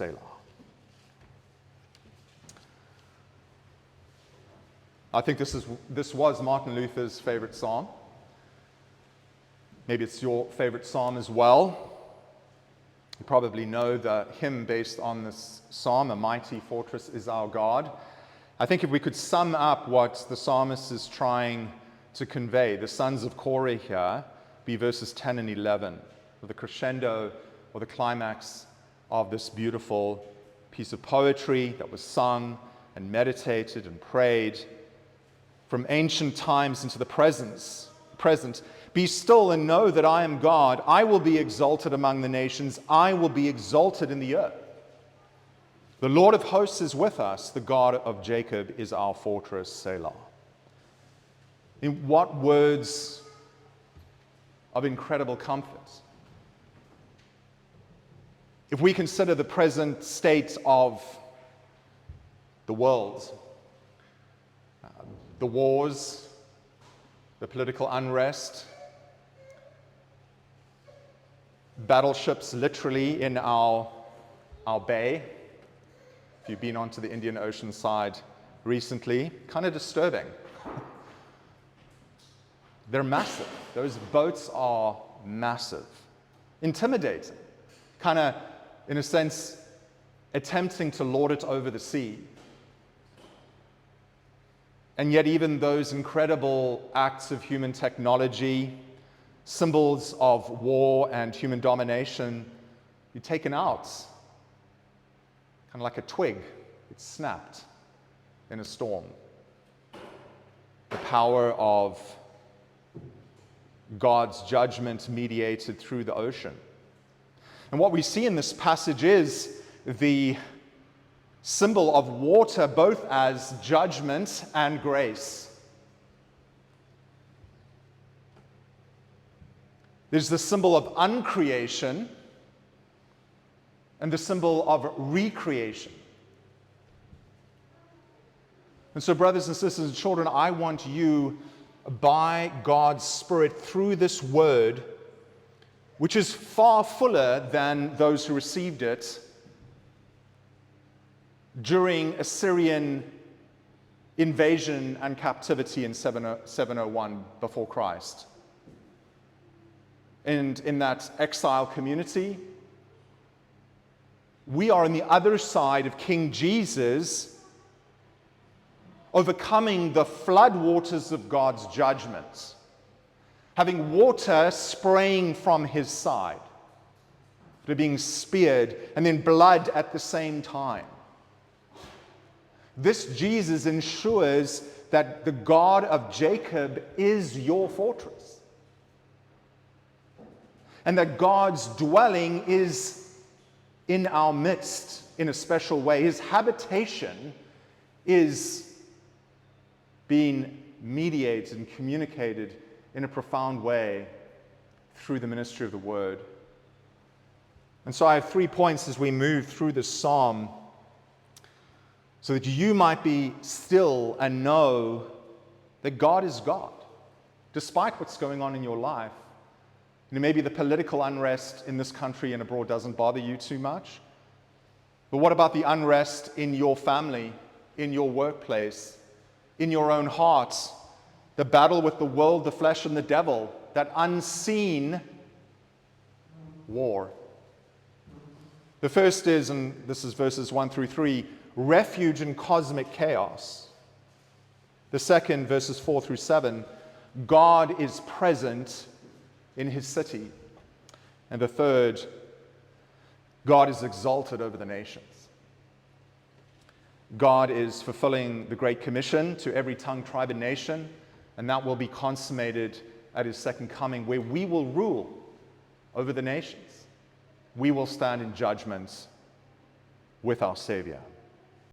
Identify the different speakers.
Speaker 1: Selah. I think this was Martin Luther's favorite psalm. Maybe it's your favorite psalm as well. You probably know the hymn based on this psalm, "A mighty fortress is our God." I think if we could sum up what the psalmist is trying to convey, the sons of Korah here, be verses 10 and 11, the crescendo or the climax of this beautiful piece of poetry that was sung and meditated and prayed from ancient times into the present. "Be still and know that I am God. I will be exalted among the nations. I will be exalted in the earth. The Lord of hosts is with us. The God of Jacob is our fortress, Selah." In what words of incredible comfort. If we consider the present state of the world, the wars, the political unrest, battleships literally in our bay. If you've been onto the Indian Ocean side recently, kind of disturbing. They're massive. Those boats are massive. Intimidating. Kind of, in a sense, attempting to lord it over the sea. And yet even those incredible acts of human technology, symbols of war and human domination, be taken out. Kind of like a twig, it's snapped in a storm. The power of God's judgment mediated through the ocean. And what we see in this passage is the symbol of water both as judgment and grace. There's the symbol of uncreation and the symbol of recreation. And so, brothers and sisters and children, I want you, by God's Spirit, through this word, which is far fuller than those who received it during Assyrian invasion and captivity in 701 before Christ. And in that exile community, we are on the other side of King Jesus, overcoming the floodwaters of God's judgment, having water spraying from his side, being speared, and then blood at the same time. This Jesus ensures that the God of Jacob is your fortress, and that God's dwelling is in our midst in a special way. His habitation is being mediated and communicated in a profound way through the ministry of the Word. And so I have 3 points as we move through this psalm, so that you might be still and know that God is God, despite what's going on in your life. Maybe the political unrest in this country and abroad doesn't bother you too much. But what about the unrest in your family, in your workplace, in your own heart? The battle with the world, the flesh, and the devil, that unseen war. The first is, and this is verses 1 through 3, refuge in cosmic chaos. The second, verses 4 through 7, God is present in his city. And the third, God is exalted over the nations. God is fulfilling the Great Commission to every tongue, tribe, and nation, and that will be consummated at his second coming, where we will rule over the nations. We will stand in judgment with our Savior.